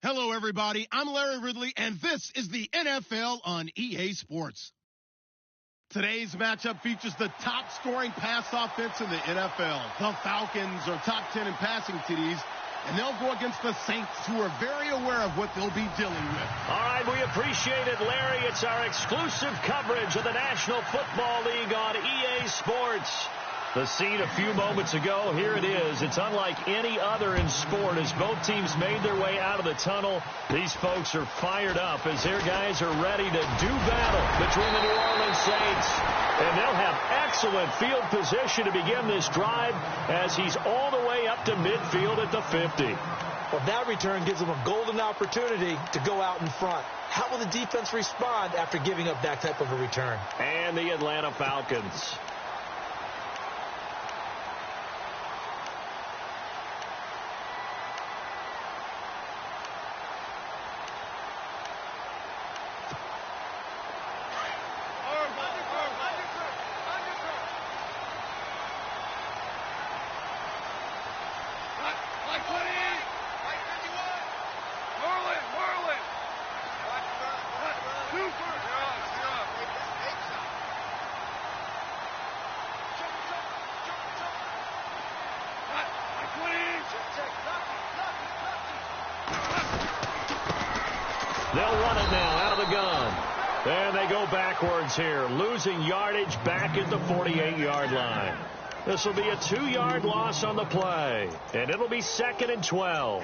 Hello, everybody. I'm Larry Ridley, and this is the NFL on EA Sports. Today's matchup features the top-scoring pass offense in the NFL. The Falcons are top 10 in passing TDs, and they'll go against the Saints, who are very aware of what they'll be dealing with. All right, we appreciate it, Larry. It's our exclusive coverage of the National Football League on EA Sports. The scene a few moments ago, here it is. It's unlike any other in sport as both teams made their way out of the tunnel. These folks are fired up as their guys are ready to do battle between the New Orleans Saints. And they'll have excellent field position to begin this drive as he's all the way up to midfield at the 50. Well, that return gives them a golden opportunity to go out in front. How will the defense respond after giving up that type of a return? And the Atlanta Falcons. They'll run it now out of the gun. And they go backwards here, losing yardage back at the 48-yard line. This will be a 2-yard loss on the play, and it'll be 2nd and 12.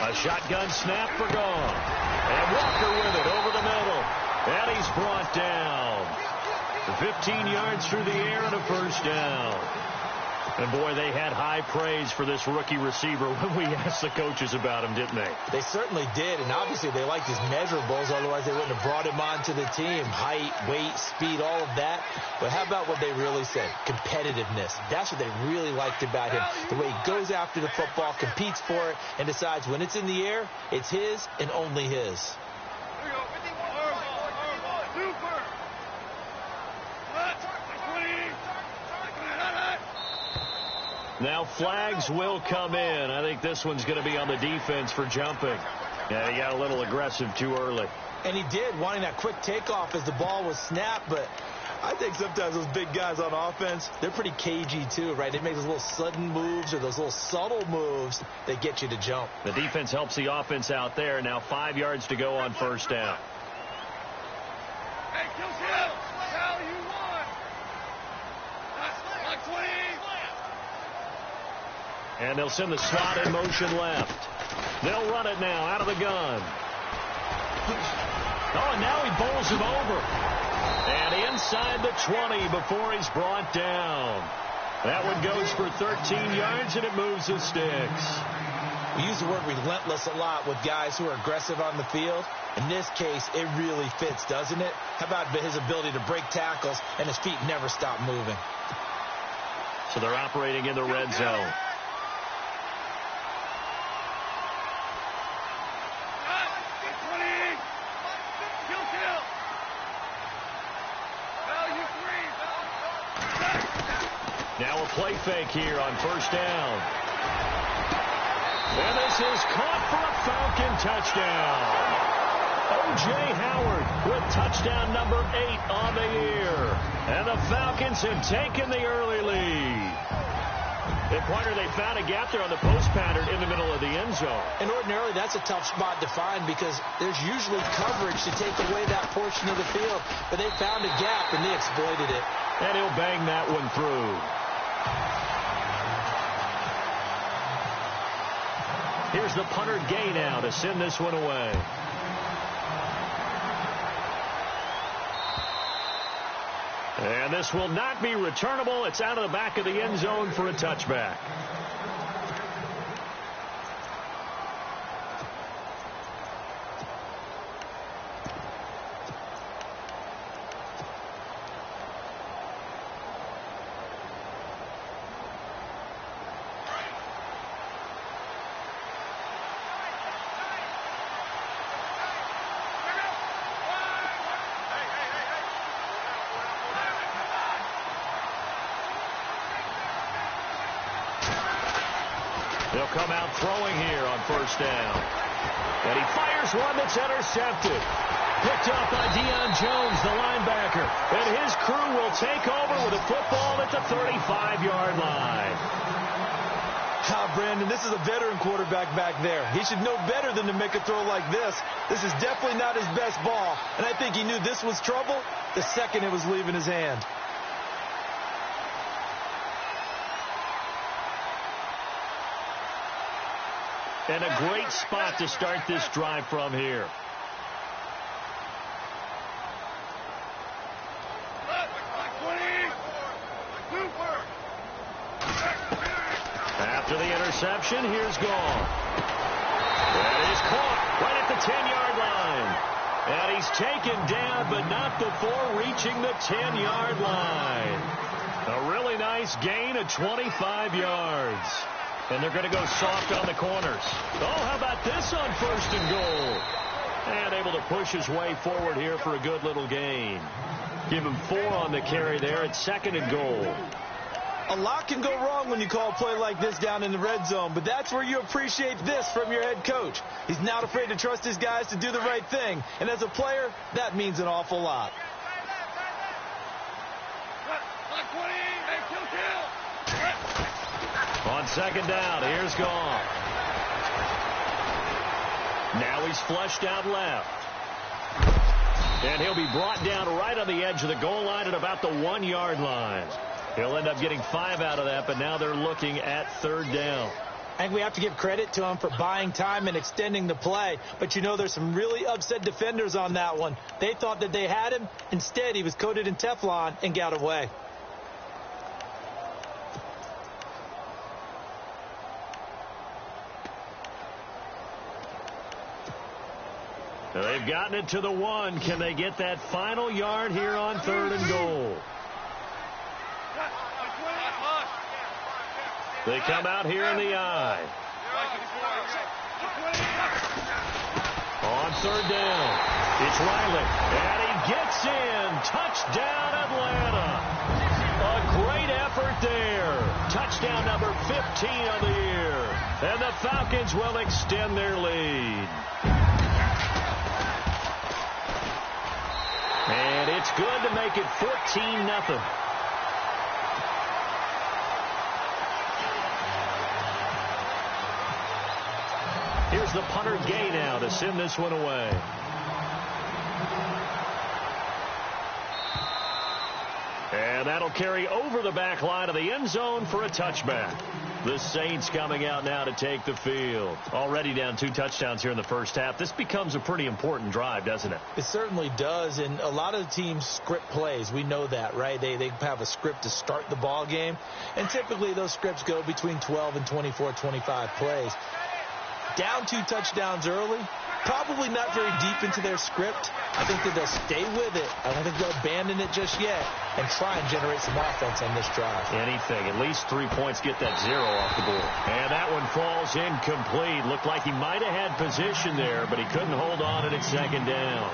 A shotgun snap for Gone. And Walker with it over the middle. And he's brought down. 15 yards through the air and a first down. And, boy, they had high praise for this rookie receiver when we asked the coaches about him, didn't they? They certainly did, and obviously they liked his measurables, otherwise they wouldn't have brought him onto the team. Height, weight, speed, all of that. But how about what they really said? Competitiveness. That's what they really liked about him. The way he goes after the football, competes for it, and decides when it's in the air, it's his and only his. Now flags will come in. I think this one's going to be on the defense for jumping. Yeah, he got a little aggressive too early. And he did, wanting that quick takeoff as the ball was snapped. But I think sometimes those big guys on offense, they're pretty cagey too, right? They make those little sudden moves or those little subtle moves that get you to jump. The defense helps the offense out there. Now 5 yards to go on first down. Hey, kill. Cal, you won. Like 20. And they'll send the slot in motion left. They'll run it now out of the gun. Oh, and now he bowls him over. And inside the 20 before he's brought down. That one goes for 13 yards, and it moves the sticks. We use the word relentless a lot with guys who are aggressive on the field. In this case, it really fits, doesn't it? How about his ability to break tackles and his feet never stop moving? So they're operating in the red zone. Now a play fake here on first down. And this is caught for a Falcon touchdown. O.J. Howard with touchdown number 8 on the year. And the Falcons have taken the early lead. And partner, they found a gap there on the post pattern in the middle of the end zone. And ordinarily that's a tough spot to find because there's usually coverage to take away that portion of the field. But they found a gap and they exploited it. And he'll bang that one through. Here's the punter Gay now to send this one away. And And this will not be returnable. It's out of the back of the end zone for a touchback. They'll come out throwing here on first down. And he fires one that's intercepted. Picked up by Deion Jones, the linebacker. And his crew will take over with a football at the 35-yard line. Brandon, this is a veteran quarterback back there. He should know better than to make a throw like this. This is definitely not his best ball. And I think he knew this was trouble the second it was leaving his hand. And a great spot to start this drive from here. After the interception, here's Gall. That is caught right at the 10-yard line. And he's taken down, but not before reaching the 10-yard line. A really nice gain of 25 yards. And they're going to go soft on the corners. Oh, how about this on first and goal? And able to push his way forward here for a good little gain. Give him 4 on the carry there at second and goal. A lot can go wrong when you call a play like this down in the red zone, but that's where you appreciate this from your head coach. He's not afraid to trust his guys to do the right thing. And as a player, that means an awful lot. On second down, here's Gall. Now he's flushed out left. And he'll be brought down right on the edge of the goal line at about the 1-yard line. He'll end up getting 5 out of that, but now they're looking at third down. I think we have to give credit to him for buying time and extending the play. But, you know, there's some really upset defenders on that one. They thought that they had him. Instead, he was coated in Teflon and got away. They've gotten it to the 1. Can they get that final yard here on third and goal? They come out here in the eye. On third down, it's Riley. And he gets in. Touchdown, Atlanta. A great effort there. Touchdown number 15 of the year. And the Falcons will extend their lead. And it's good to make it 14-0. Here's the punter Gay now to send this one away. And that'll carry over the back line of the end zone for a touchback. The Saints coming out now to take the field. Already down 2 touchdowns here in the first half. This becomes a pretty important drive, doesn't it? It certainly does, and a lot of the teams script plays. We know that, right? They have a script to start the ball game, and typically those scripts go between 12 and 24, 25 plays. Down 2 touchdowns early, probably not very deep into their script. I think that they'll stay with it. I don't think they'll abandon it just yet and try and generate some offense on this drive. Anything. At least 3 points, get that 0 off the board. And that one falls incomplete. Looked like he might have had position there, but he couldn't hold on at second down.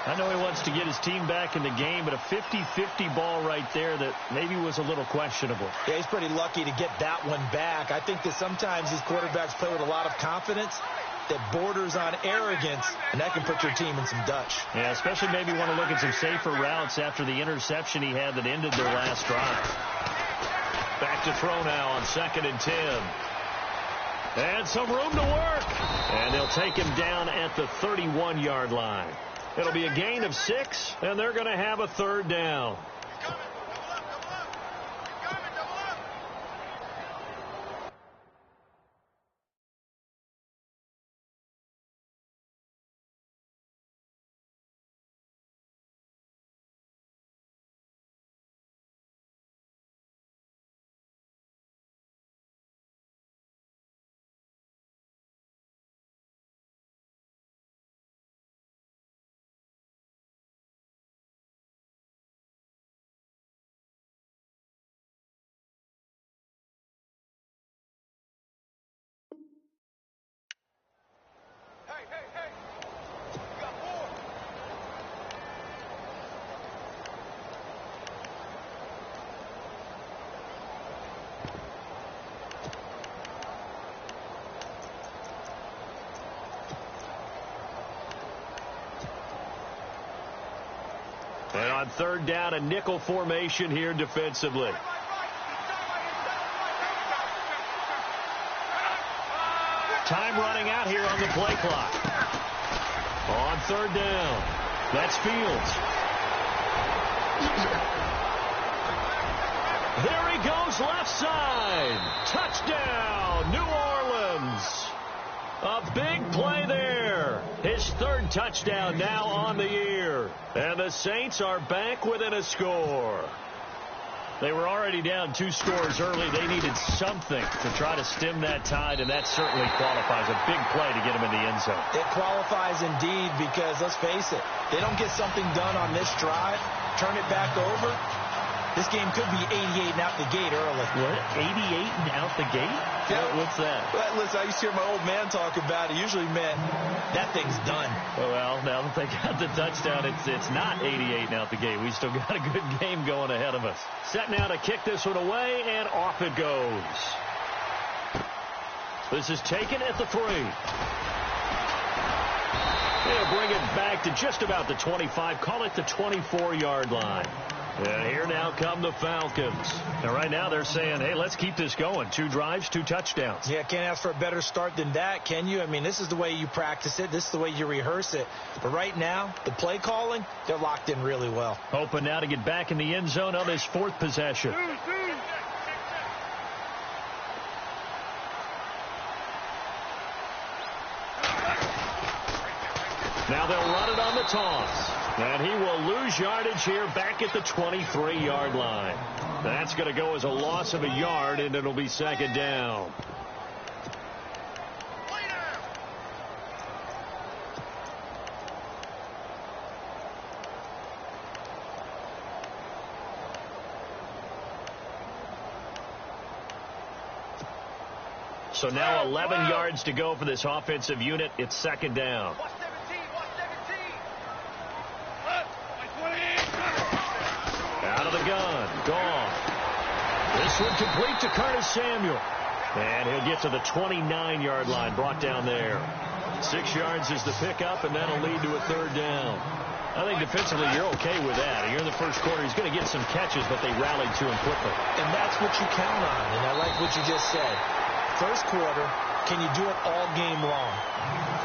I know he wants to get his team back in the game, but a 50-50 ball right there that maybe was a little questionable. Yeah, he's pretty lucky to get that one back. I think that sometimes these quarterbacks play with a lot of confidence that borders on arrogance, and that can put your team in some Dutch. Yeah, especially maybe want to look at some safer routes after the interception he had that ended their last drive. Back to throw now on second and 10. And some room to work. And they'll take him down at the 31-yard line. It'll be a gain of 6, and they're going to have a third down. And on third down, a nickel formation here defensively. Time running out here on the play clock. On third down, that's Fields. There he goes, left side. Touchdown, New Orleans. A big play there. His third touchdown now on the year. And the Saints are back within a score. They were already down 2 scores early. They needed something to try to stem that tide, and that certainly qualifies. A big play to get them in the end zone. It qualifies indeed because, let's face it, they don't get something done on this drive, turn it back over. This game could be 88 and out the gate early. What? 88 and out the gate? Yeah. What's that? Well, listen, I used to hear my old man talk about it. Usually meant that thing's done. Well, now that they got the touchdown, it's not 88 and out the gate. We still got a good game going ahead of us. Set now to kick this one away, and off it goes. This is taken at the 3. They'll bring it back to just about the 25. Call it the 24-yard line. And here now come the Falcons. And right now they're saying, hey, let's keep this going. 2 drives, 2 touchdowns. Yeah, can't ask for a better start than that, can you? I mean, this is the way you practice it. This is the way you rehearse it. But right now, the play calling, they're locked in really well. Hoping now to get back in the end zone on this 4th possession. Now they'll run it on the toss. And he will lose yardage here back at the 23-yard line. That's going to go as a loss of a yard, and it'll be 2nd down. So now 11 yards to go for this offensive unit. It's 2nd down. Out of the gun. Gone. This one complete to Curtis Samuel. And he'll get to the 29-yard line. Brought down there. 6 yards is the pickup, and that'll lead to a 3rd down. I think defensively you're okay with that. Here in the first quarter, he's going to get some catches, but they rallied to him quickly. And that's what you count on. And I like what you just said. First quarter, can you do it all game long?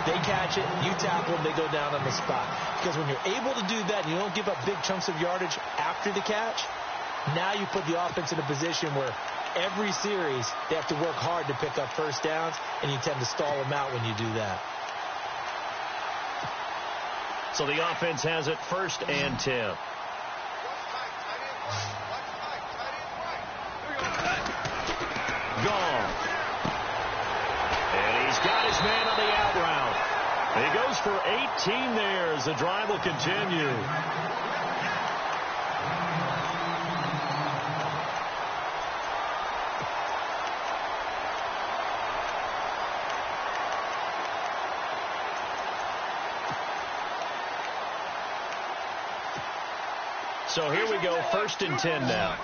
They catch it, you tackle them, they go down on the spot. Because when you're able to do that and you don't give up big chunks of yardage after the catch, now you put the offense in a position where every series they have to work hard to pick up first downs, and you tend to stall them out when you do that. So the offense has it 1st and 10. Gone. And he's got his man on the out route. He goes for 18 there as the drive will continue. So here we go, 1st and 10 now.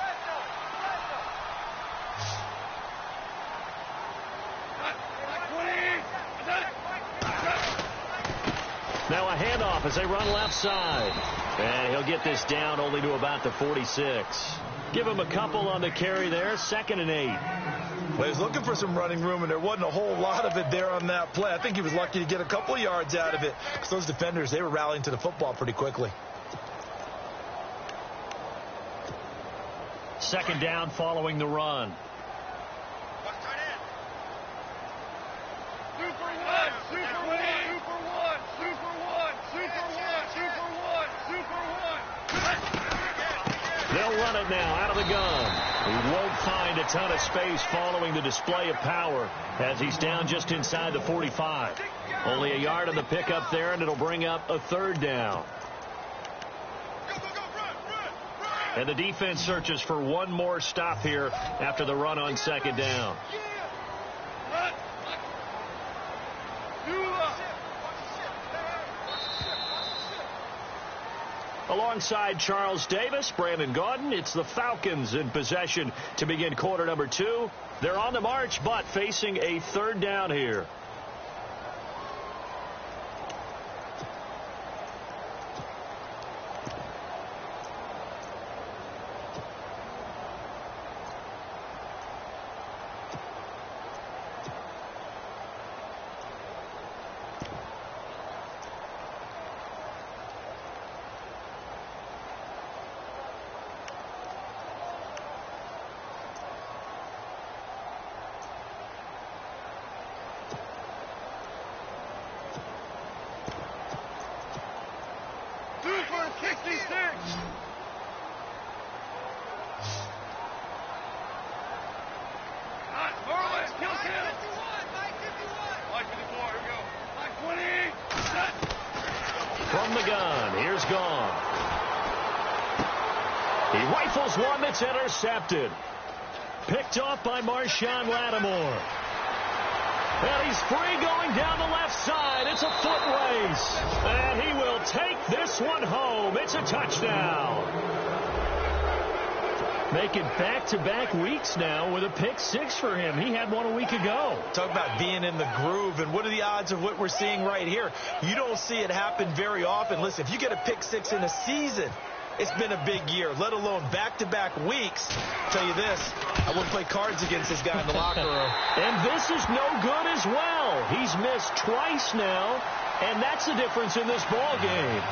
Now a handoff as they run left side. And he'll get this down only to about the 46. Give him a couple on the carry there, 2nd and 8. Well, he was looking for some running room, and there wasn't a whole lot of it there on that play. I think he was lucky to get a couple of yards out of it because those defenders, they were rallying to the football pretty quickly. 2nd down following the run. They'll run it now out of the gun. He won't find a ton of space following the display of power as he's down just inside the 45. Only a yard on the pickup there, and it'll bring up a 3rd down. And the defense searches for one more stop here after the run on 2nd down. Alongside Charles Davis, Brandon Gaudin, it's the Falcons in possession to begin quarter number 2. They're on the march, but facing a 3rd down here. From the gun, here's Gone. He rifles one that's intercepted. Picked off by Marshawn Lattimore. And he's free going down the left side. It's a foot race. And he will take this one home. It's a touchdown. Making back-to-back weeks now with a pick six for him. He had one a week ago. Talk about being in the groove, and what are the odds of what we're seeing right here? You don't see it happen very often. Listen, if you get a pick six in a season, it's been a big year, let alone back-to-back weeks. I'll tell you this, I wouldn't play cards against this guy in the locker room. And this is no good as well. He's missed twice now, and that's the difference in this ball game.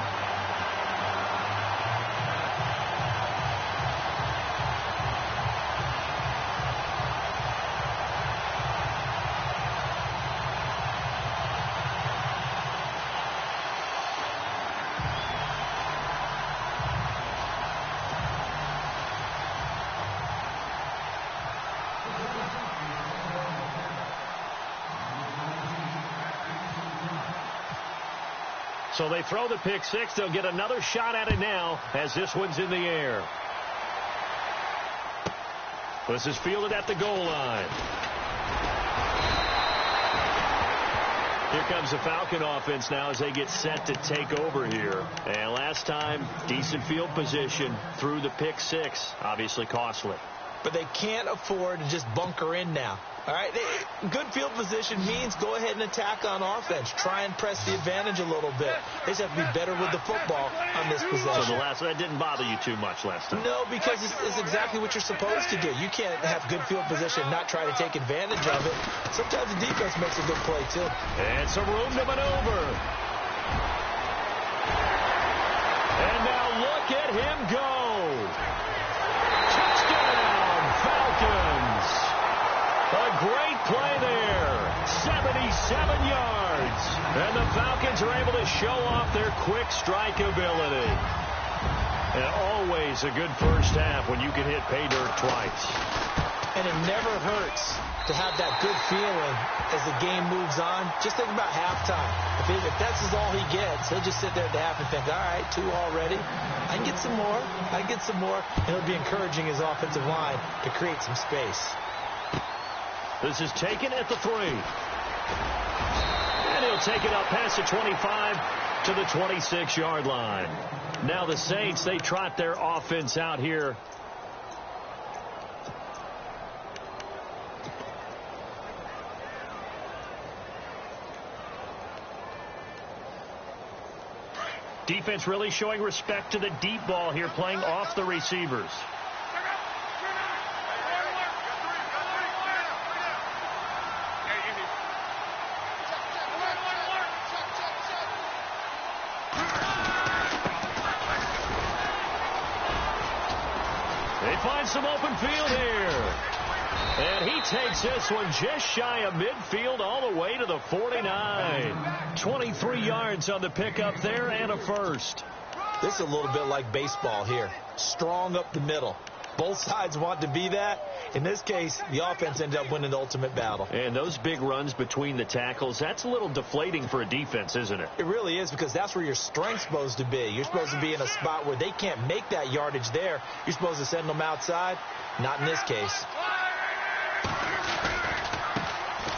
So they throw the pick six. They'll get another shot at it now as this one's in the air. This is fielded at the goal line. Here comes the Falcon offense now as they get set to take over here. And last time, decent field position through the pick six. Obviously costly. But they can't afford to just bunker in now. All right, good field position means go ahead and attack on offense. Try and press the advantage a little bit. They just have to be better with the football on this possession. So that didn't bother you too much last time? No, because it's exactly what you're supposed to do. You can't have good field position and not try to take advantage of it. Sometimes the defense makes a good play, too. And some room to maneuver. And now look at him go. Touchdown, Falcons. A great play there. 77 yards. And the Falcons are able to show off their quick strike ability. And always a good first half when you can hit pay dirt twice. And it never hurts to have that good feeling as the game moves on. Just think about halftime. If that's all he gets, he'll just sit there at the half and think, all right, 2 already. I can get some more. I can get some more. And he'll be encouraging his offensive line to create some space. This is taken at the 3. And he'll take it up past the 25 to the 26-yard line. Now the Saints, they trot their offense out here. Defense really showing respect to the deep ball here, playing off the receivers. They find some open field here. And he takes this one just shy of midfield all the way to the 49. 23 yards on the pickup there and a first. This is a little bit like baseball here. Strong up the middle. Both sides want to be that. In this case, the offense ended up winning the ultimate battle. And those big runs between the tackles, that's a little deflating for a defense, isn't it? It really is, because that's where your strength's supposed to be. You're supposed to be in a spot where they can't make that yardage there. You're supposed to send them outside. Not in this case.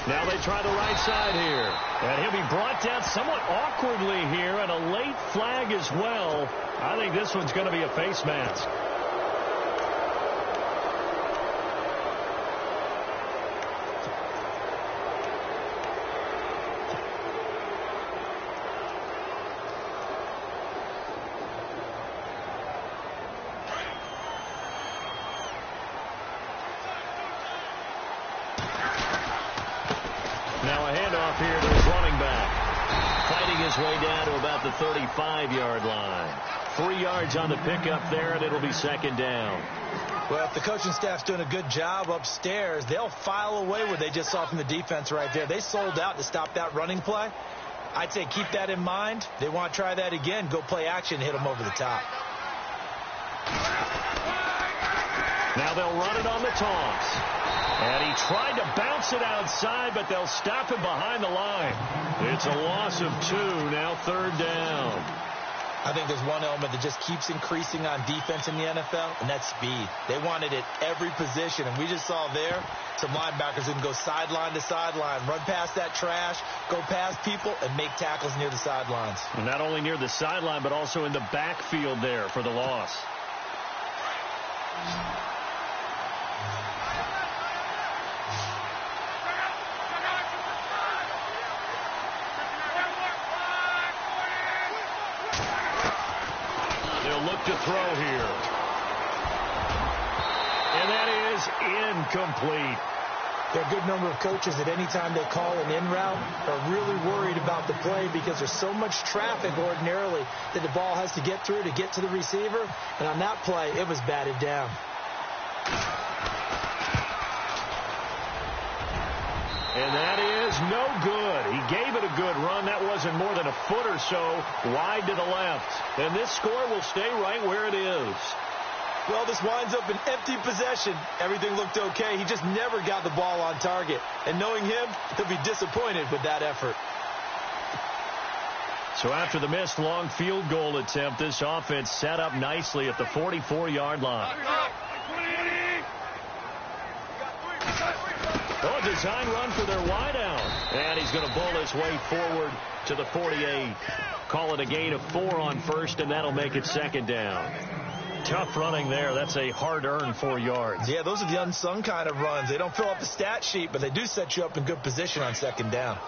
Now they try the right side here. And he'll be brought down somewhat awkwardly here, and a late flag as well. I think this one's going to be a face mask. Now a handoff here to his running back. Fighting his way down to about the 35-yard line. 3 yards on the pickup there, and it'll be second down. Well, if the coaching staff's doing a good job upstairs, they'll file away what they just saw from the defense right there. They sold out to stop that running play. I'd say keep that in mind. They want to try that again. Go play action, hit them over the top. Now they'll run it on the toss. And he tried to bounce it outside, but they'll stop him behind the line. It's a loss of 2, now 3rd down. I think there's one element that just keeps increasing on defense in the NFL, and that's speed. They want it at every position, and we just saw there some linebackers who can go sideline to sideline, run past that trash, go past people, and make tackles near the sidelines. And not only near the sideline, but also in the backfield there for the loss. To throw here. And that is incomplete. There are a good number of coaches that any time they call an in route are really worried about the play because there's so much traffic ordinarily that the ball has to get through to get to the receiver. And on that play, it was batted down. And that is no good. He gave it a good run. That wasn't more than a foot or so wide to the left. And this score will stay right where it is. Well, this winds up an empty possession. Everything looked okay. He just never got the ball on target. And knowing him, he'll be disappointed with that effort. So after the missed long field goal attempt, this offense set up nicely at the 44-yard line. Oh, a design run for their wideout. And he's going to bull his way forward to the 48. Call it a gain of 4 on first, and that'll make it 2nd down. Tough running there. That's a hard-earned 4 yards. Yeah, those are the unsung kind of runs. They don't fill up the stat sheet, but they do set you up in good position on 2nd down.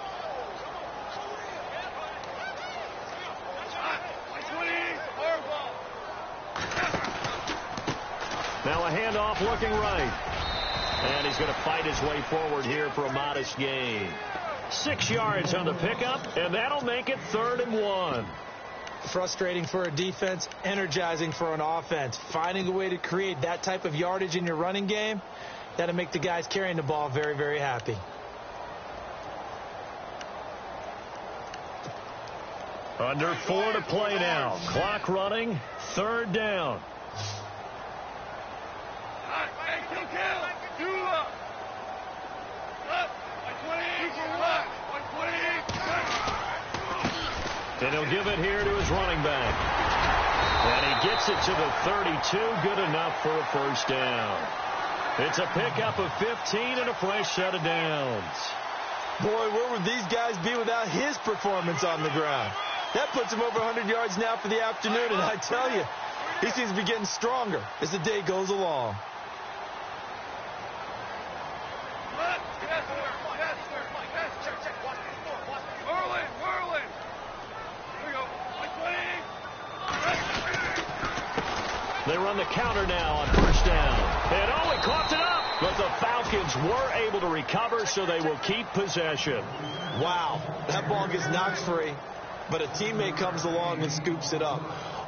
Now a handoff looking right. And he's going to fight his way forward here for a modest gain. 6 yards on the pickup, and that'll make it 3rd and 1. Frustrating for a defense, energizing for an offense. Finding a way to create that type of yardage in your running game, that'll make the guys carrying the ball very, very happy. Under 4 to play now. Clock running, 3rd down. And he'll give it here to his running back. And he gets it to the 32. Good enough for a 1st down. It's a pickup of 15 and a fresh set of downs. Boy, where would these guys be without his performance on the ground? That puts him over 100 yards now for the afternoon, and I tell you, he seems to be getting stronger as the day goes along. They run the counter now on 1st down. And he coughed it up. But the Falcons were able to recover, so they will keep possession. Wow, that ball gets knocked free, but a teammate comes along and scoops it up.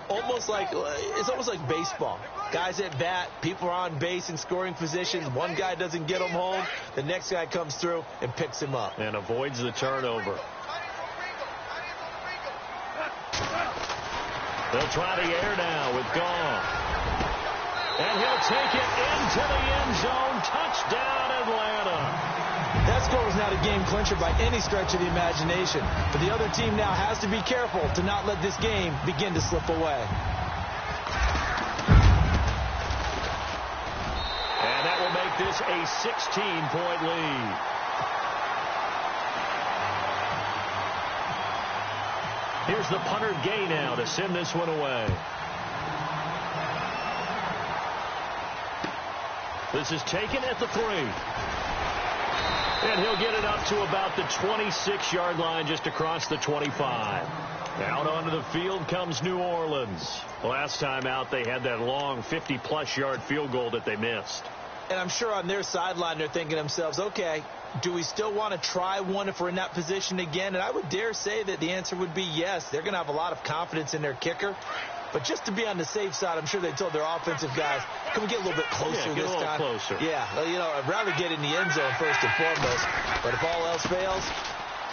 It's almost like baseball. Guys at bat, people are on base in scoring positions. One guy doesn't get him home. The next guy comes through and picks him up. And avoids the turnover. They'll try the air now with Goff. And he'll take it into the end zone. Touchdown, Atlanta. That score was not a game clincher by any stretch of the imagination. But the other team now has to be careful to not let this game begin to slip away. And that will make this a 16-point lead. Here's the punter Gay now to send this one away. This is taken at the 3. And he'll get it up to about the 26-yard line, just across the 25. Out onto the field comes New Orleans. Last time out, they had that long 50-plus yard field goal that they missed. And I'm sure on their sideline, they're thinking to themselves, okay, do we still want to try one if we're in that position again? And I would dare say that the answer would be yes. They're going to have a lot of confidence in their kicker. But just to be on the safe side, I'm sure they told their offensive guys, can we get a little bit closer this time? Closer. Yeah, well, I'd rather get in the end zone first and foremost. But if all else fails,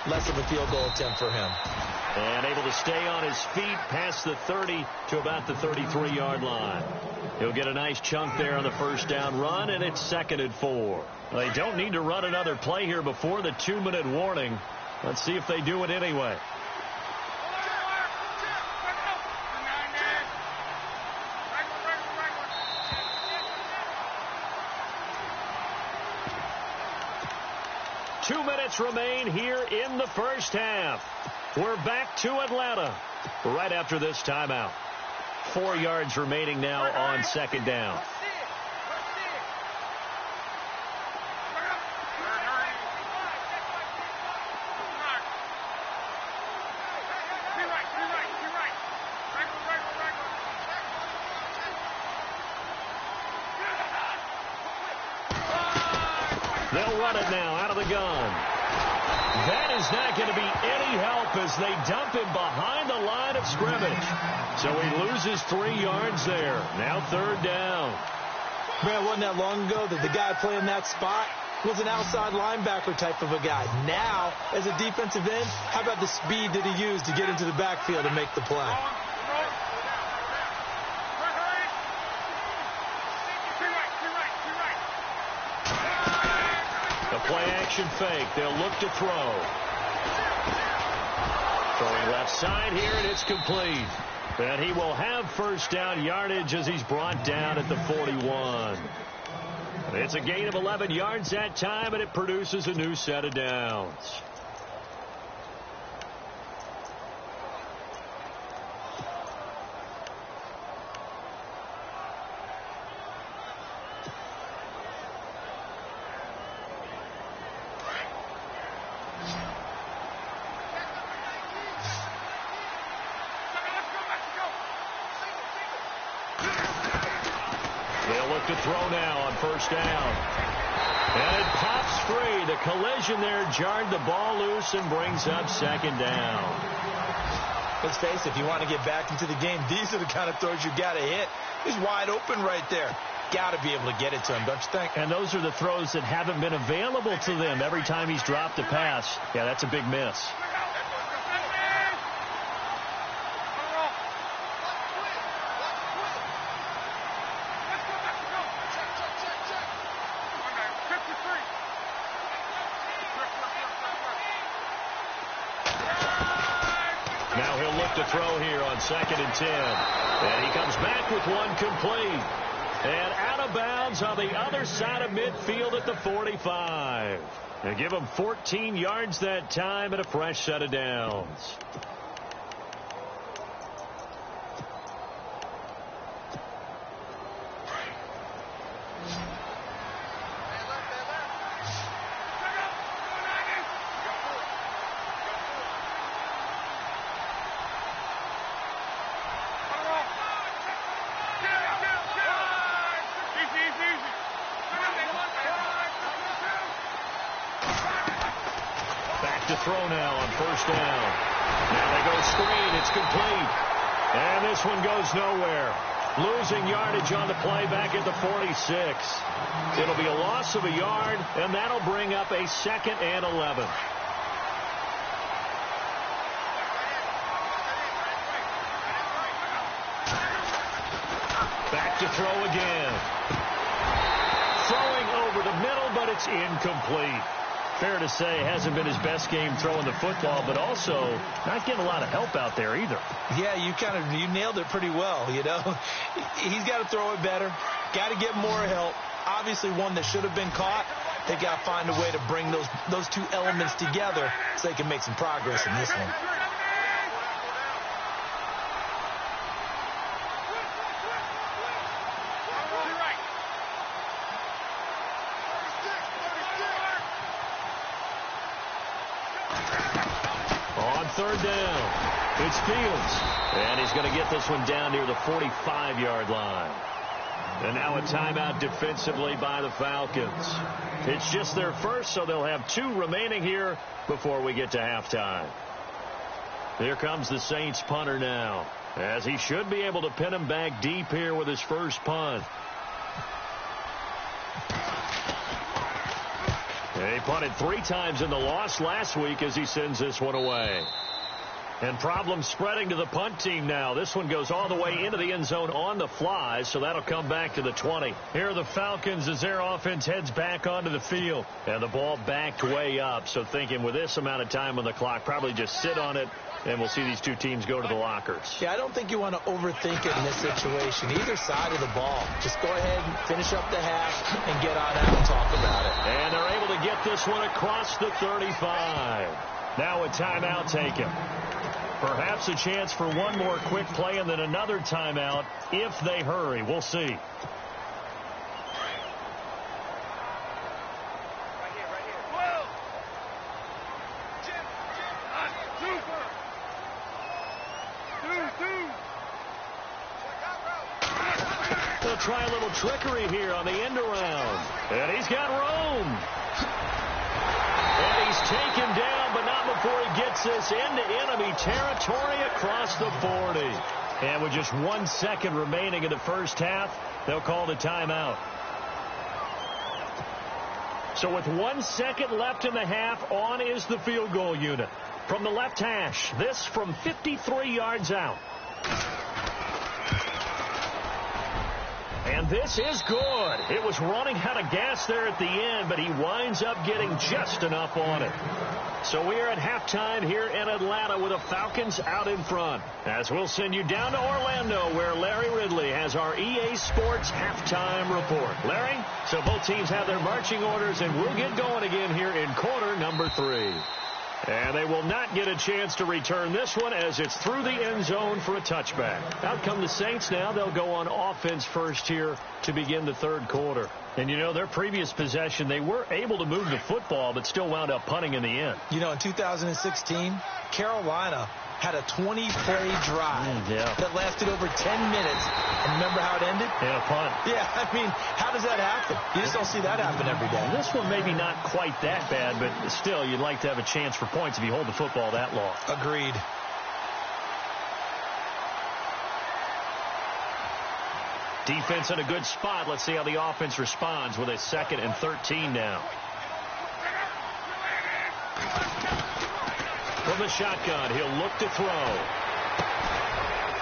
less of a field goal attempt for him. And able to stay on his feet past the 30 to about the 33-yard line. He'll get a nice chunk there on the first down run, and it's 2nd and 4. They don't need to run another play here before the 2-minute warning. Let's see if they do it anyway. Two minutes remain here in the first half. We're back to Atlanta right after this timeout. 4 yards remaining now on 2nd down. They'll run it now out of the gun. That is not going to be any help as they dump him behind the line of scrimmage. So he loses 3 yards there. Now 3rd down. Man, wasn't that long ago that the guy playing that spot was an outside linebacker type of a guy. Now, as a defensive end, how about the speed that he used to get into the backfield and make the play? A play-action fake. They'll look to throw. Throwing left side here, and it's complete. And he will have first down yardage as he's brought down at the 41. It's a gain of 11 yards that time, and it produces a new set of downs. To throw now on first down. And it pops free. The collision there jarred the ball loose and brings up 2nd down. Let's face it, if you want to get back into the game, these are the kind of throws you got to hit. He's wide open right there. Got to be able to get it to him, don't you think? And those are the throws that haven't been available to them every time he's dropped a pass. Yeah, that's a big miss. Now he'll look to throw here on 2nd and 10. And he comes back with one complete. And out of bounds on the other side of midfield at the 45. They give him 14 yards that time and a fresh set of downs. Throw now on first down. Now they go screen. It's complete. And this one goes nowhere. Losing yardage on the play back at the 46. It'll be a loss of a yard, and that'll bring up a 2nd and 11. Back to throw again. Throwing over the middle, but it's incomplete. Fair to say, hasn't been his best game throwing the football, but also not getting a lot of help out there either. Yeah, you nailed it pretty well, you know. He's got to throw it better, got to get more help. Obviously one that should have been caught. They got to find a way to bring those two elements together so they can make some progress in this one. Third down. It's Fields. And he's going to get this one down near the 45-yard line. And now a timeout defensively by the Falcons. It's just their first, so they'll have 2 remaining here before we get to halftime. Here comes the Saints punter now, as he should be able to pin him back deep here with his first punt. They punted 3 times in the loss last week as he sends this one away. And problems spreading to the punt team now. This one goes all the way into the end zone on the fly, so that'll come back to the 20. Here are the Falcons as their offense heads back onto the field. And the ball backed way up, so thinking with this amount of time on the clock, probably just sit on it, and we'll see these two teams go to the lockers. Yeah, I don't think you want to overthink it in this situation. Either side of the ball. Just go ahead and finish up the half and get on out and talk about it. And they're able to get this one across the 35. Now a timeout taken. Perhaps a chance for one more quick play and then another timeout if they hurry. We'll see. Right here. 12. They'll try a little trickery here on the end around. And he's got room. And he's taken down, but not before he gets this into enemy territory across the 40. And with just 1 second remaining in the first half, they'll call the timeout. So with 1 second left in the half, on is the field goal unit. From the left hash, this from 53 yards out. And this is good. It was running out of gas there at the end, but he winds up getting just enough on it. So we are at halftime here in Atlanta with the Falcons out in front. As we'll send you down to Orlando, where Larry Ridley has our EA Sports halftime report. Larry, so both teams have their marching orders, and we'll get going again here in quarter number 3. And they will not get a chance to return this one as it's through the end zone for a touchback. Out come the Saints now. They'll go on offense first here to begin the third quarter. And, you know, their previous possession, they were able to move the football but still wound up punting in the end. You know, in 2016, Carolina had a 20-play drive that lasted over 10 minutes. And remember how it ended? And a punt. Yeah, I mean, how does that happen? You just don't see that happen every day. This one maybe not quite that bad, but still, you'd like to have a chance for points if you hold the football that long. Agreed. Defense in a good spot. Let's see how the offense responds with a 2nd and 13 now. From the shotgun, he'll look to throw.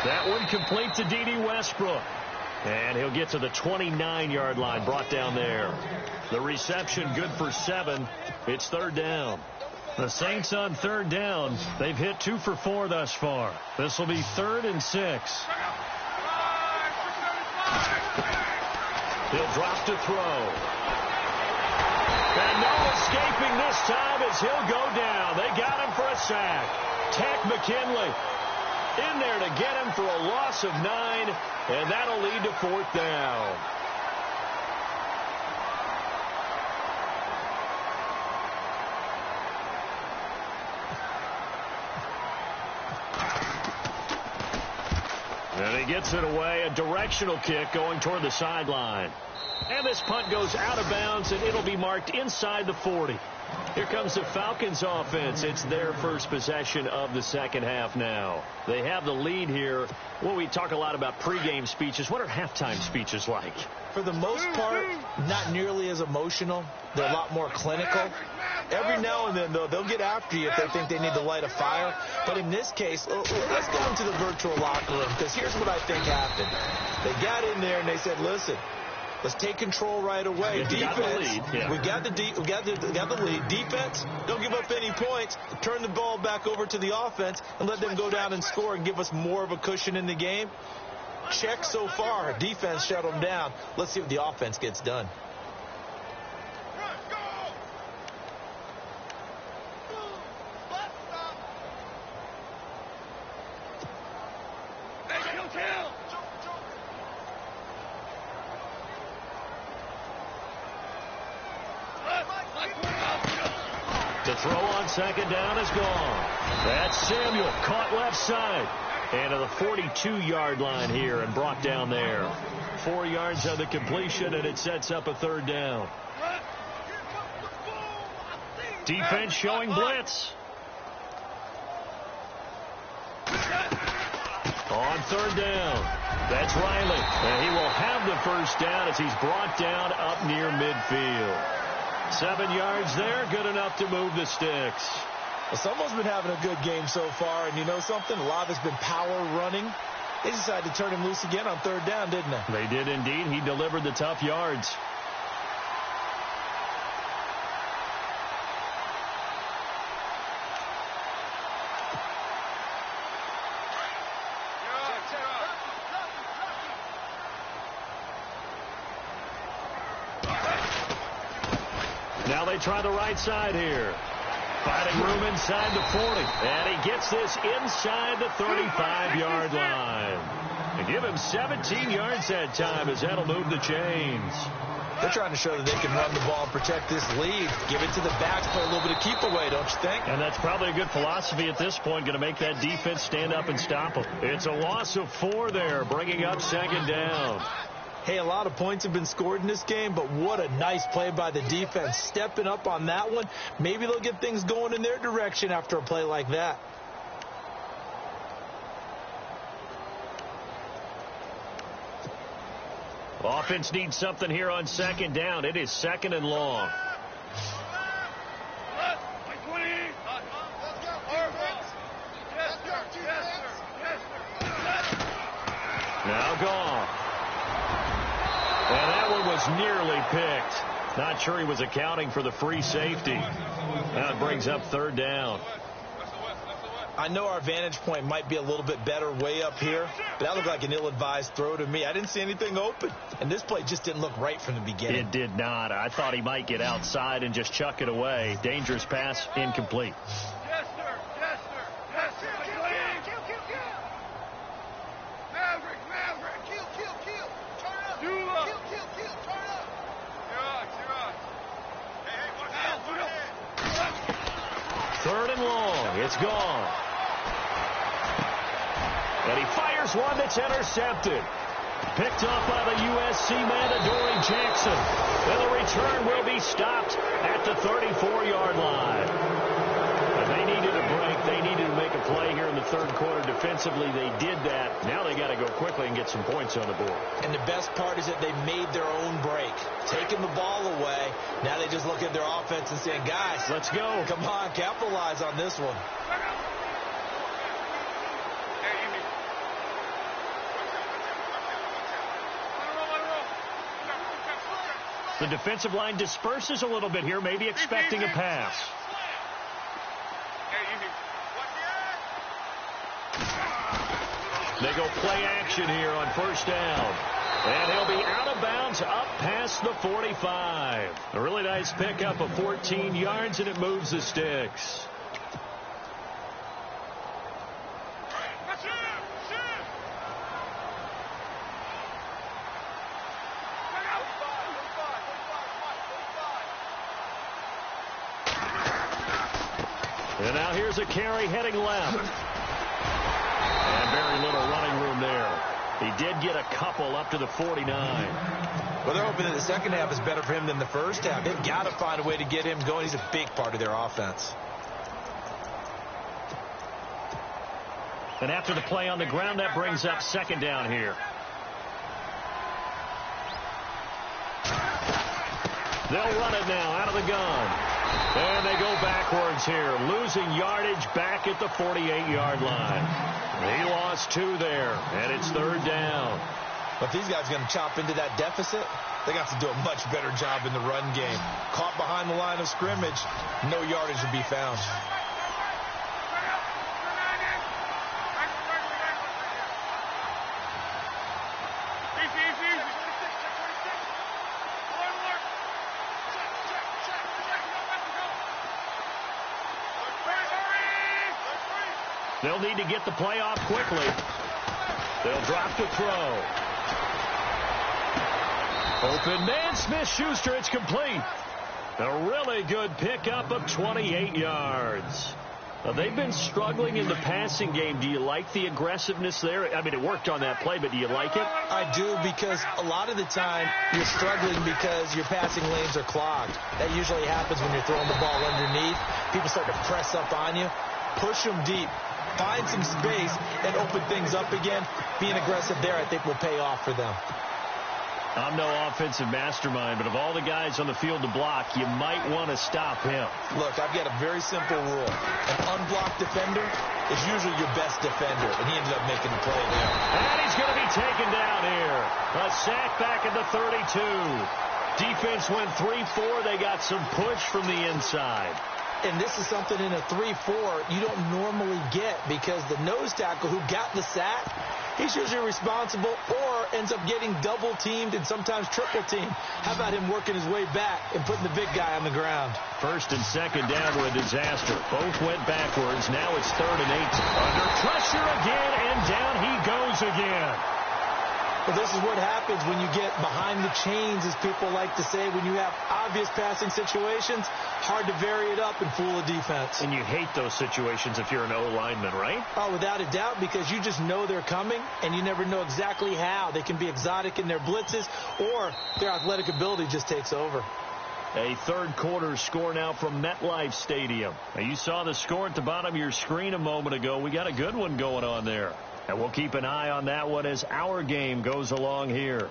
That one complete to D.D. Westbrook. And he'll get to the 29-yard line, brought down there. The reception good for 7. It's 3rd down. The Saints on 3rd down. They've hit 2 for 4 thus far. This will be 3rd and 6. He'll drop to throw. And no escaping this time as he'll go down. They got him for a sack. Tack McKinley in there to get him for a loss of 9, and that'll lead to 4th down. And he gets it away, a directional kick going toward the sideline. And this punt goes out of bounds, and it'll be marked inside the 40. Here comes the Falcons offense. It's their first possession of the second half now. They have the lead here. Well, we talk a lot about pregame speeches. What are halftime speeches like? For the most part, not nearly as emotional. They're a lot more clinical. Every now and then, though, they'll get after you if they think they need to light a fire. But in this case, let's go into the virtual locker room, because here's what I think happened. They got in there and they said, listen, let's take control right away. Defense, we got the lead. Defense, don't give up any points. Turn the ball back over to the offense and let them go down and score and give us more of a cushion in the game. Check so far. Defense shut them down. Let's see what the offense gets done. The throw on 2nd down is gone. That's Samuel caught left side. And to the 42-yard line here and brought down there. 4 yards of the completion, and it sets up a 3rd down. Defense showing blitz. On 3rd down. That's Riley. And he will have the first down as he's brought down up near midfield. 7 yards there, good enough to move the sticks. Well, someone's been having a good game so far, and you know something? A lot of it's been power running. They decided to turn him loose again on 3rd down, didn't they? They did indeed. He delivered the tough yards. Now they try the right side here. Finding room inside the 40. And he gets this inside the 35-yard line. And give him 17 yards that time as that'll move the chains. They're trying to show that they can run the ball and protect this lead. Give it to the backs, play a little bit of keep away, don't you think? And that's probably a good philosophy at this point, going to make that defense stand up and stop them. It's a loss of 4 there, bringing up 2nd down. Hey, a lot of points have been scored in this game, but what a nice play by the defense. Stepping up on that one. Maybe they'll get things going in their direction after a play like that. Offense needs something here on 2nd down. It is 2nd and long. Now gone. And that one was nearly picked. Not sure he was accounting for the free safety. Now it brings up 3rd down. I know our vantage point might be a little bit better way up here, but that looked like an ill-advised throw to me. I didn't see anything open, and this play just didn't look right from the beginning. It did not. I thought he might get outside and just chuck it away. Dangerous pass, incomplete. Yes, sir. Yes, sir. Yes, sir. Maverick. Kill. Turn up. Kill. Turn up. You're on. Hey, watch out. 3rd and long. It's gone. And he fires one that's intercepted. Picked off by the USC man, Adoree Jackson. And the return will be stopped at the 34-yard line. And they needed a break. They needed to make a play here in the 3rd quarter. Defensively, they did that. Now they got to go quickly and get some points on the board. And the best part is that they made their own break. Taking the ball away. Now they just look at their offense and saying, guys, let's go. Come on, capitalize on this one. The defensive line disperses a little bit here, maybe expecting a pass. They go play action here on 1st down. And he'll be out of bounds up past the 45. A really nice pickup of 14 yards, and it moves the sticks. And now here's a carry heading left. And very little running room there. He did get a couple up to the 49. Well, they're hoping that the 2nd half is better for him than the 1st half. They've got to find a way to get him going. He's a big part of their offense. And after the play on the ground, that brings up 2nd down here. They'll run it now out of the gun. And they go backwards here, losing yardage back at the 48-yard line. He lost 2 there, and it's 3rd down. But if these guys are going to chop into that deficit, they got to do a much better job in the run game. Caught behind the line of scrimmage, no yardage to be found. They'll need to get the play off quickly. They'll drop to throw. Open man, Smith-Schuster, it's complete. A really good pickup of 28 yards. Now, they've been struggling in the passing game. Do you like the aggressiveness there? I mean, it worked on that play, but do you like it? I do, because a lot of the time you're struggling because your passing lanes are clogged. That usually happens when you're throwing the ball underneath. People start to press up on you. Push them deep. Find some space and open things up again. Being aggressive there, I think, will pay off for them. I'm no offensive mastermind, but of all the guys on the field to block, you might want to stop him. Look, I've got a very simple rule. An unblocked defender is usually your best defender, and he ended up making the play there. And he's going to be taken down here. A sack back at the 32. Defense went 3-4. They got some push from the inside. And this is something in a 3-4 you don't normally get, because the nose tackle who got the sack, he's usually responsible or ends up getting double-teamed and sometimes triple-teamed. How about him working his way back and putting the big guy on the ground? First and second down were a disaster. Both went backwards. Now it's 3rd and 8. Under pressure again, and down he goes again. Well, this is what happens when you get behind the chains, as people like to say. When you have obvious passing situations, hard to vary it up and fool a defense. And you hate those situations if you're an O-lineman, right? Oh, without a doubt, because you just know they're coming, and you never know exactly how. They can be exotic in their blitzes, or their athletic ability just takes over. A third quarter score now from MetLife Stadium. Now, you saw the score at the bottom of your screen a moment ago. We got a good one going on there. And we'll keep an eye on that one as our game goes along here.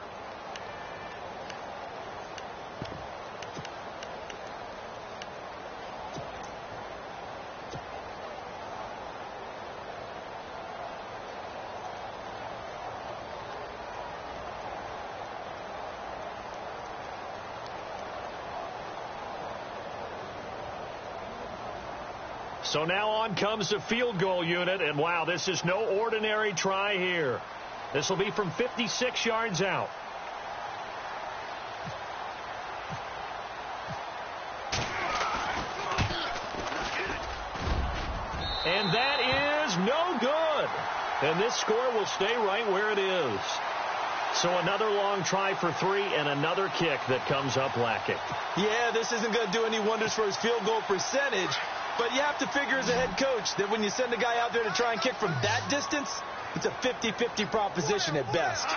So now on comes the field goal unit, and wow, this is no ordinary try here. This will be from 56 yards out. And that is no good. And this score will stay right where it is. So another long try for 3 and another kick that comes up lacking. Yeah, this isn't going to do any wonders for his field goal percentage. But you have to figure as a head coach that when you send a guy out there to try and kick from that distance, it's a 50-50 proposition at best.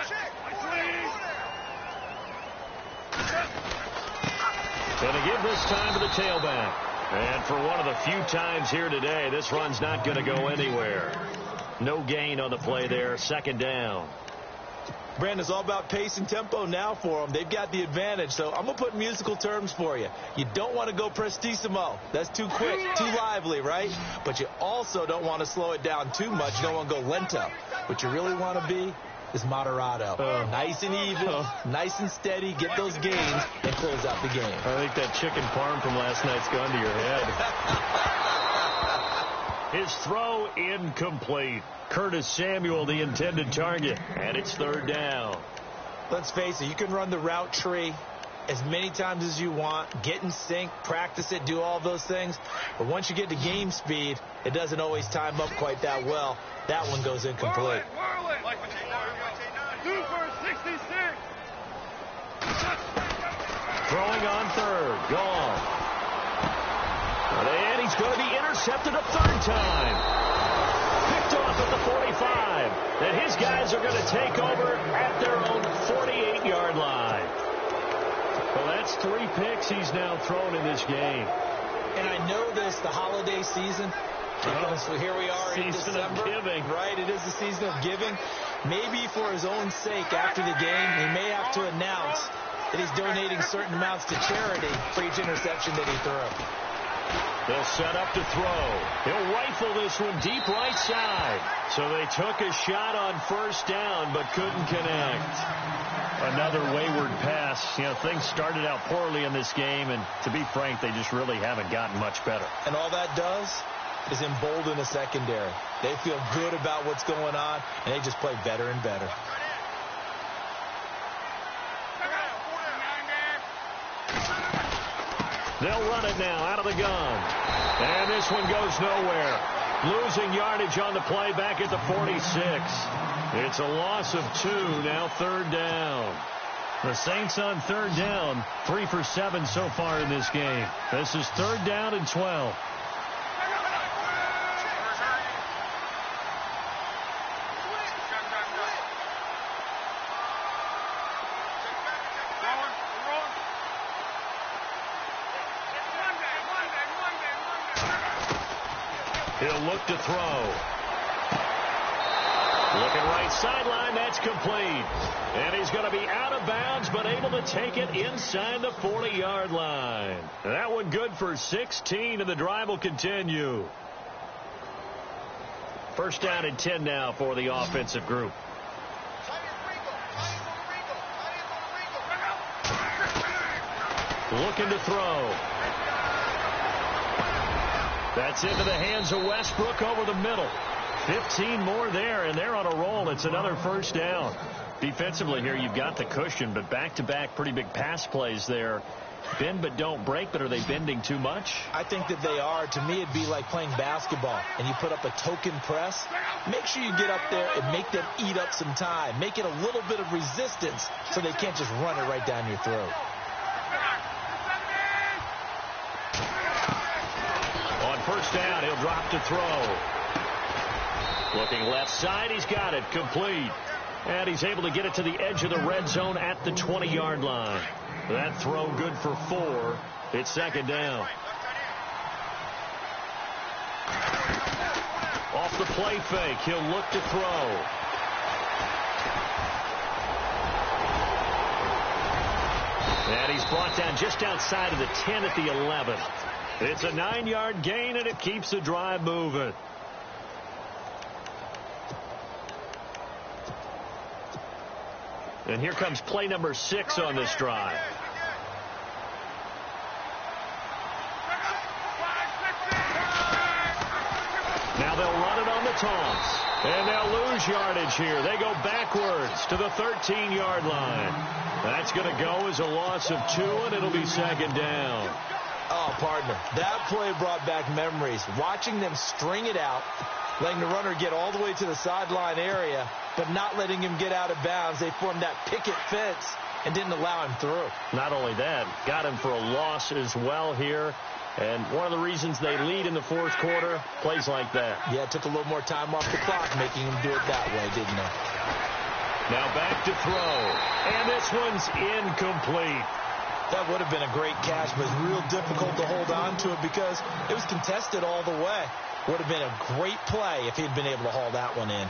Going to give this time to the tailback. And for one of the few times here today, this run's not going to go anywhere. No gain on the play there. 2nd down. Brandon, it's all about pace and tempo now for them. They've got the advantage, so I'm going to put musical terms for you. You don't want to go prestissimo. That's too quick, too lively, right? But you also don't want to slow it down too much. You don't want to go lento. What you really want to be is moderato. Nice and even, nice and steady, get those gains, and close out the game. I think that chicken parm from last night's gone to your head. His throw incomplete. Curtis Samuel, the intended target, and it's 3rd down. Let's face it, you can run the route tree as many times as you want, get in sync, practice it, do all those things. But once you get to game speed, it doesn't always time up quite that well. That one goes incomplete. Throwing on 3rd, gone. And he's going to be intercepted a 3rd time. Picked off at the 45. And his guys are going to take over at their own 48-yard line. Well, that's 3 picks he's now thrown in this game. And I know this, the holiday season, because here we are in December. Season of giving. Right, it is the season of giving. Maybe for his own sake after the game, he may have to announce that he's donating certain amounts to charity for each interception that he threw. They'll set up to throw. He'll rifle this one deep right side. So they took a shot on 1st down but couldn't connect. Another wayward pass. You know, things started out poorly in this game, and to be frank, they just really haven't gotten much better. And all that does is embolden a secondary. They feel good about what's going on, and they just play better and better. They'll run it now out of the gun. And this one goes nowhere. Losing yardage on the play back at the 46. It's a loss of 2, now 3rd down. The Saints on 3rd down, 3 for 7 so far in this game. This is 3rd down and 12. He'll look to throw. Looking right sideline, that's complete. And he's going to be out of bounds, but able to take it inside the 40-yard line. That one good for 16, and the drive will continue. First down and 10 now for the offensive group. Looking to throw. That's into the hands of Westbrook over the middle. 15 more there, and they're on a roll. It's another first down. Defensively here, you've got the cushion, but back-to-back pretty big pass plays there. Bend but don't break, but are they bending too much? I think that they are. To me, it'd be like playing basketball, and you put up a token press. Make sure you get up there and make them eat up some time. Make it a little bit of resistance so they can't just run it right down your throat. On first down, he'll drop to throw. Looking left side, he's got it, complete. And he's able to get it to the edge of the red zone at the 20-yard line. That throw good for 4. It's second down. Off the play fake, he'll look to throw. And he's brought down just outside of the 10 at the 11. It's a 9-yard gain, and it keeps the drive moving. And here comes play number 6 on this drive. Now they'll run it on the taunts. And they'll lose yardage here. They go backwards to the 13-yard line. That's going to go as a loss of 2, and it'll be second down. Oh, partner, that play brought back memories. Watching them string it out, letting the runner get all the way to the sideline area, but not letting him get out of bounds. They formed that picket fence and didn't allow him through. Not only that, got him for a loss as well here. And one of the reasons they lead in the fourth quarter, plays like that. Yeah, it took a little more time off the clock, making him do it that way, didn't it? Now back to throw. And this one's incomplete. That would have been a great catch, but it's real difficult to hold on to it because it was contested all the way. Would have been a great play if he'd been able to haul that one in.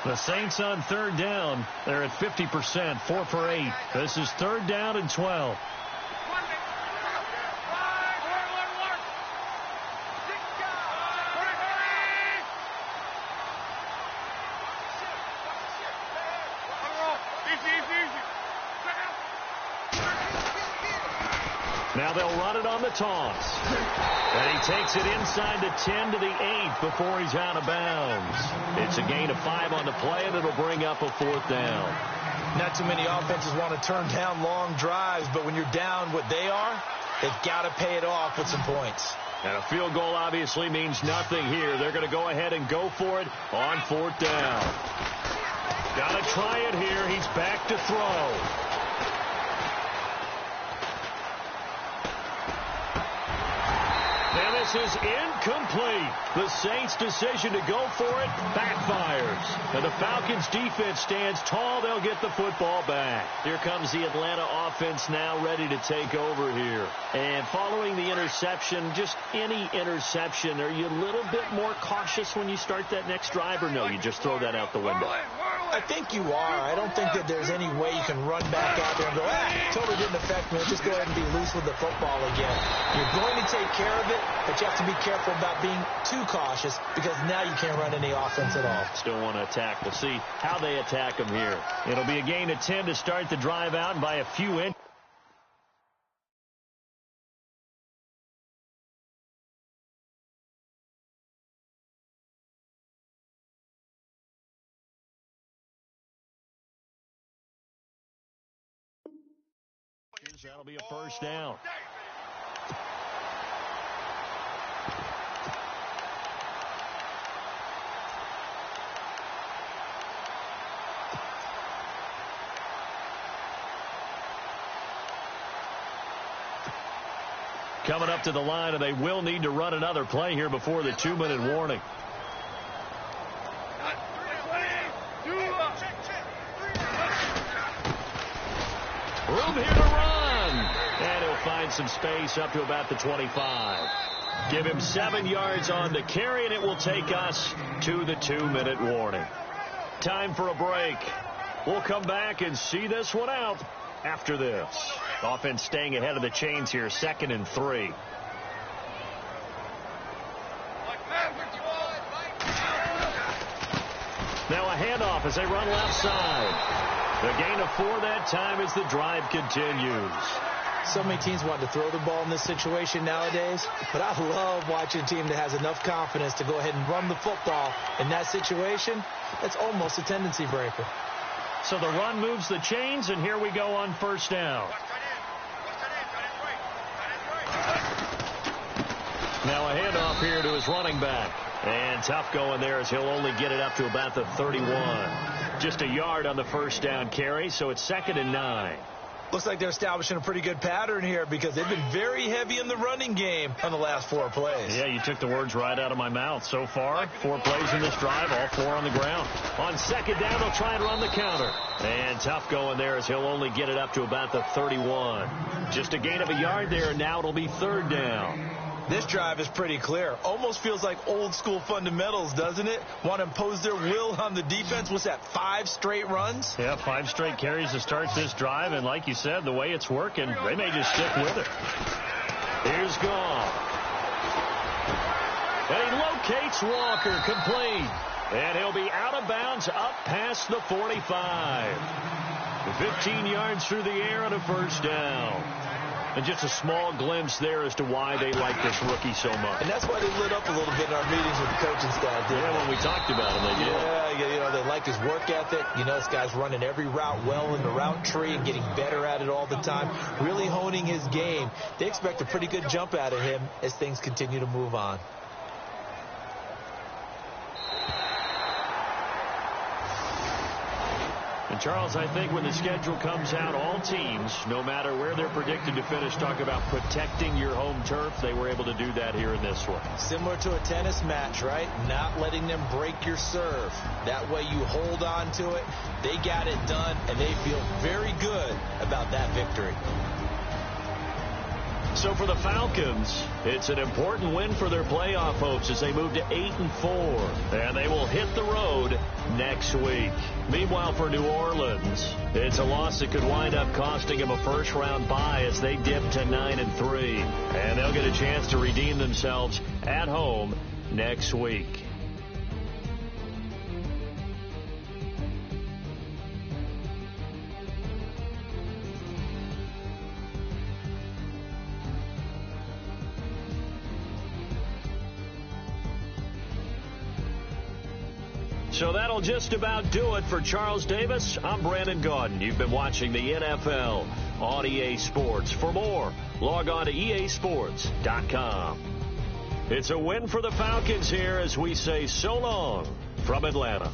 The Saints on third down. They're at 50%, 4 for 8. This is third down and 12. Now they'll run it on the taunts. And he takes it inside the 10 to the 8 before he's out of bounds. It's a gain of 5 on the play, and it'll bring up a fourth down. Not too many offenses want to turn down long drives, but when you're down what they are, they've got to pay it off with some points. And a field goal obviously means nothing here. They're going to go ahead and go for it on fourth down. Got to try it here. He's back to throw. Now this is incomplete. The Saints' decision to go for it backfires. And the Falcons' defense stands tall. They'll get the football back. Here comes the Atlanta offense now ready to take over here. And following the interception, just any interception, are you a little bit more cautious when you start that next drive, or no, you just throw that out the window? I think you are. I don't think that there's any way you can run back out there and go, totally didn't affect me. Let's just go ahead and be loose with the football again. You're going to take care of it, but you have to be careful about being too cautious because now you can't run any offense at all. Still want to attack. We'll see how they attack them here. It'll be a gain of 10 to start the drive out by a few inches. That'll be a first down. Coming up to the line, and they will need to run another play here before the 2-minute warning. Room here to run. And he'll find some space up to about the 25. Give him 7 yards on the carry, and it will take us to the 2-minute warning. Time for a break. We'll come back and see this one out after this. Offense staying ahead of the chains here, 2nd and 3. Now a handoff as they run left side. The gain of 4 that time as the drive continues. So many teams want to throw the ball in this situation nowadays, but I love watching a team that has enough confidence to go ahead and run the football in that situation. That's almost a tendency breaker. So the run moves the chains, and here we go on 1st down. Now a handoff here to his running back. And tough going there as he'll only get it up to about the 31. Just a yard on the 1st down carry, so it's 2nd and 9. Looks like they're establishing a pretty good pattern here because they've been very heavy in the running game on the last 4 plays. Yeah, you took the words right out of my mouth. So far, 4 plays in this drive, all 4 on the ground. On 2nd down, they'll try and run the counter. And tough going there as he'll only get it up to about the 31. Just a gain of a yard there, and now it'll be 3rd down. This drive is pretty clear. Almost feels like old school fundamentals, doesn't it? Want to impose their will on the defense. What's that, 5 straight runs? Yeah, 5 straight carries to start this drive. And like you said, the way it's working, they may just stick with it. Here's Goff. And he locates Walker, complete. And he'll be out of bounds up past the 45. 15 yards through the air and a 1st down. And just a small glimpse there as to why they like this rookie so much. And that's why they lit up a little bit in our meetings with the coaching staff. Yeah, when we talked about him, they did. Yeah, they like his work ethic. You know, this guy's running every route well in the route tree and getting better at it all the time, really honing his game. They expect a pretty good jump out of him as things continue to move on. And, Charles, I think when the schedule comes out, all teams, no matter where they're predicted to finish, talk about protecting your home turf. They were able to do that here in this one. Similar to a tennis match, right? Not letting them break your serve. That way you hold on to it. They got it done, and they feel very good about that victory. So for the Falcons, it's an important win for their playoff hopes as they move to 8-4. And they will hit the road next week. Meanwhile, for New Orleans, it's a loss that could wind up costing them a 1st-round bye as they dip to 9-3. And they'll get a chance to redeem themselves at home next week. So that'll just about do it for Charles Davis. I'm Brandon Gaudin. You've been watching the NFL on EA Sports. For more, log on to easports.com. It's a win for the Falcons here as we say so long from Atlanta.